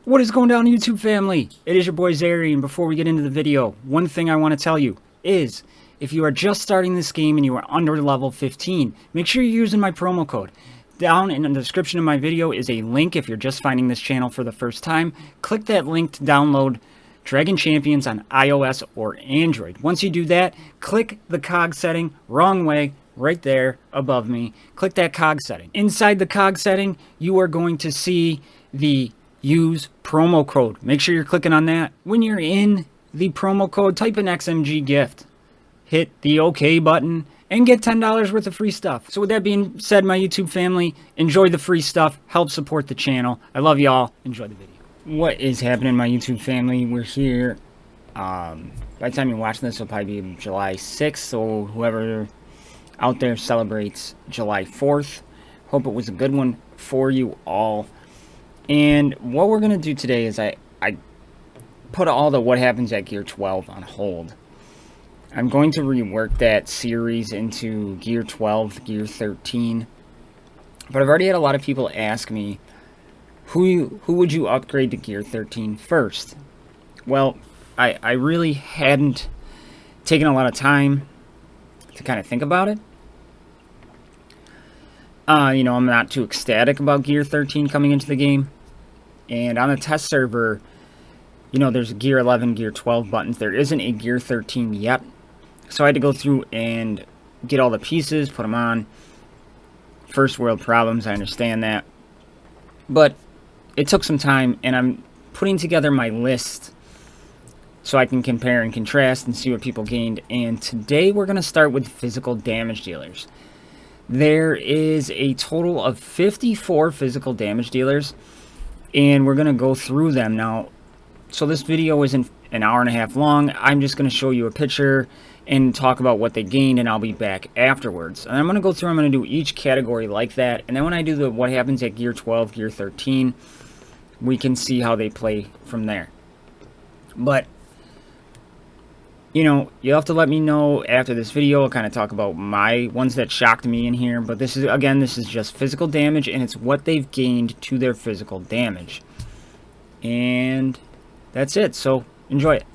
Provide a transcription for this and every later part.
What is going down, YouTube family? It is your boy Zary, and before we get into the video, one thing I want to tell you is, if you are just starting this game and you are under level 15, make sure you're using my promo code. Down in the description of my video is a link if you're just finding this channel for the first time. Click that link to download Dragon Champions on iOS or Android. Once you do that, click the cog setting, wrong way, right there above me. Click that cog setting. Inside the cog setting, you are going to see the use promo code. Make sure you're clicking on that. When you're in the promo code, type in XMG gift. Hit the OK button and get $10 worth of free stuff. So with that being said, my YouTube family, enjoy the free stuff. Help support the channel. I love y'all. Enjoy the video. What is happening, my YouTube family? We're here. By the time you're watching this, it'll probably be July 6th. So whoever out there celebrates July 4th, hope it was a good one for you all. And what we're going to do today is I put all the what happens at Gear 12 on hold. I'm going to rework that series into Gear 12, Gear 13. But I've already had a lot of people ask me, who would you upgrade to Gear 13 first? Well, I really hadn't taken a lot of time to kind of think about it. You know, I'm not too ecstatic about Gear 13 coming into the game. And on the test server, you know, there's Gear 11, Gear 12 buttons. There isn't a Gear 13 yet. So I had to go through and get all the pieces, put them on. First world problems, I understand that. But it took some time, and I'm putting together my list so I can compare and contrast and see what people gained. And today we're going to start with physical damage dealers. There is a total of 54 physical damage dealers, and we're going to go through them now. So this video isn't an hour and a half long. I'm just going to show you a picture and talk about what they gained, and I'll be back afterwards. And I'm going to go through, I'm going to do each category like that, and then when I do the what happens at Gear 12, Gear 13, we can see how they play from there. But you know, you'll have to let me know after this video. I'll kind of talk about my ones that shocked me in here. But this is, again, this is just physical damage, and it's what they've gained to their physical damage. And that's it. So enjoy it.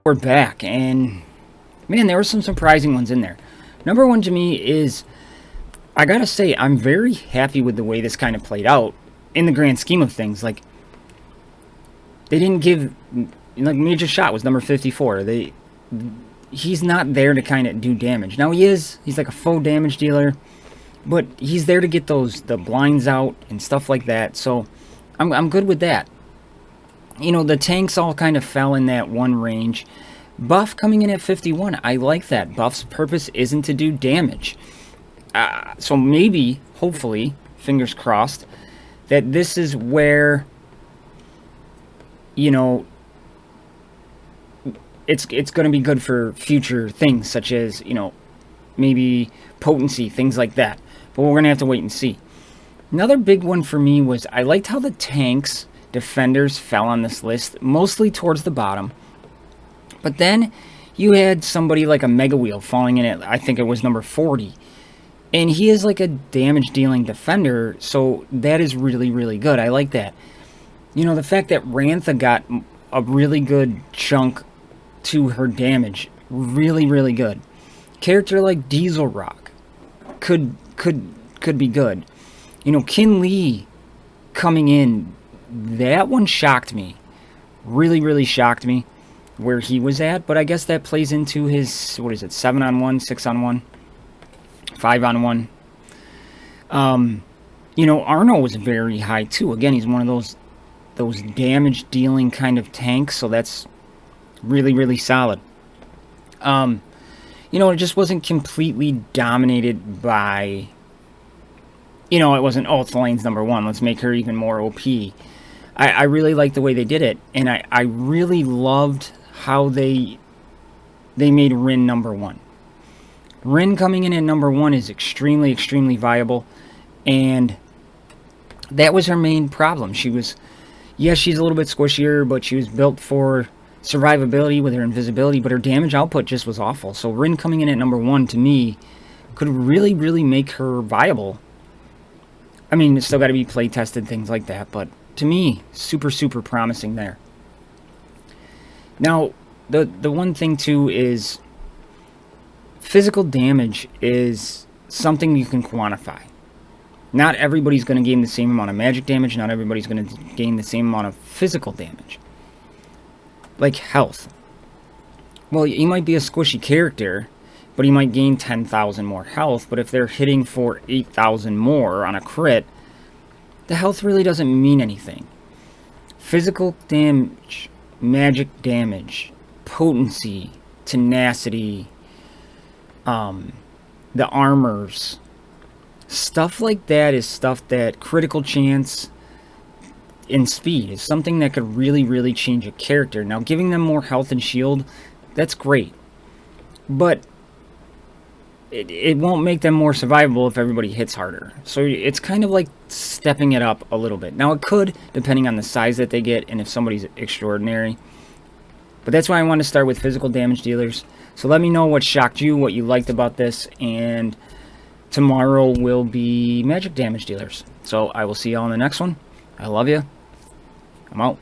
We're back, and man, there were some surprising ones in there. Number one to me is, I gotta say, I'm very happy with the way this kind of played out in the grand scheme of things. Like, they didn't give, like, Major Shot was number 54. He's not there to kind of do damage. Now he's like a faux damage dealer, but he's there to get the blinds out and stuff like that. So I'm good with that. You know, the tanks all kind of fell in that one range. Buff coming in at 51, I like that. Buff's purpose isn't to do damage. So maybe, hopefully, fingers crossed, that this is where, you know, it's going to be good for future things, such as, you know, maybe potency, things like that. But we're going to have to wait and see. Another big one for me was, I liked how the tanks, defenders fell on this list, mostly towards the bottom. But then you had somebody like a Mega Wheel falling in at, I think it was number 40. And he is like a damage-dealing defender, so that is really, really good. I like that. You know, the fact that Rantha got a really good chunk to her damage, really, really good. Character like Diesel Rock could be good. You know, Kin Lee coming in, that one shocked me. Really, really shocked me where he was at, but I guess that plays into his, what is it, 7-on-1, 6-on-1, 5-on-1. You know, Arno was very high too. Again, he's one of those damage dealing kind of tanks, so that's really, really solid. You know, it just wasn't completely dominated by, you know, it wasn't, oh, it's the lane's number one, let's make her even more OP. I really liked the way they did it, and I really loved how they made Rin number one. Rin coming in at number one is extremely, extremely viable, and that was her main problem. She was, yes, she's a little bit squishier, but she was built for survivability with her invisibility, but her damage output just was awful. So Rin coming in at number one, to me, could really, really make her viable. I mean, it's still got to be play tested, things like that, but to me, super, super promising there. Now, the one thing too is physical damage is something you can quantify. Not everybody's going to gain the same amount of magic damage. Not everybody's going to gain the same amount of physical damage. Like health. Well, he might be a squishy character, but he might gain 10,000 more health. But if they're hitting for 8,000 more on a crit, the health really doesn't mean anything. Physical damage, magic damage, potency, tenacity, the armors, stuff like that is stuff that critical chance and speed is something that could really, really change a character. Now, giving them more health and shield, that's great. But it won't make them more survivable if everybody hits harder. So it's kind of like stepping it up a little bit. Now, it could, depending on the size that they get and if somebody's extraordinary. But that's why I want to start with physical damage dealers. So let me know what shocked you, what you liked about this, and tomorrow will be magic damage dealers. So I will see y'all in the next one. I love you. I'm out.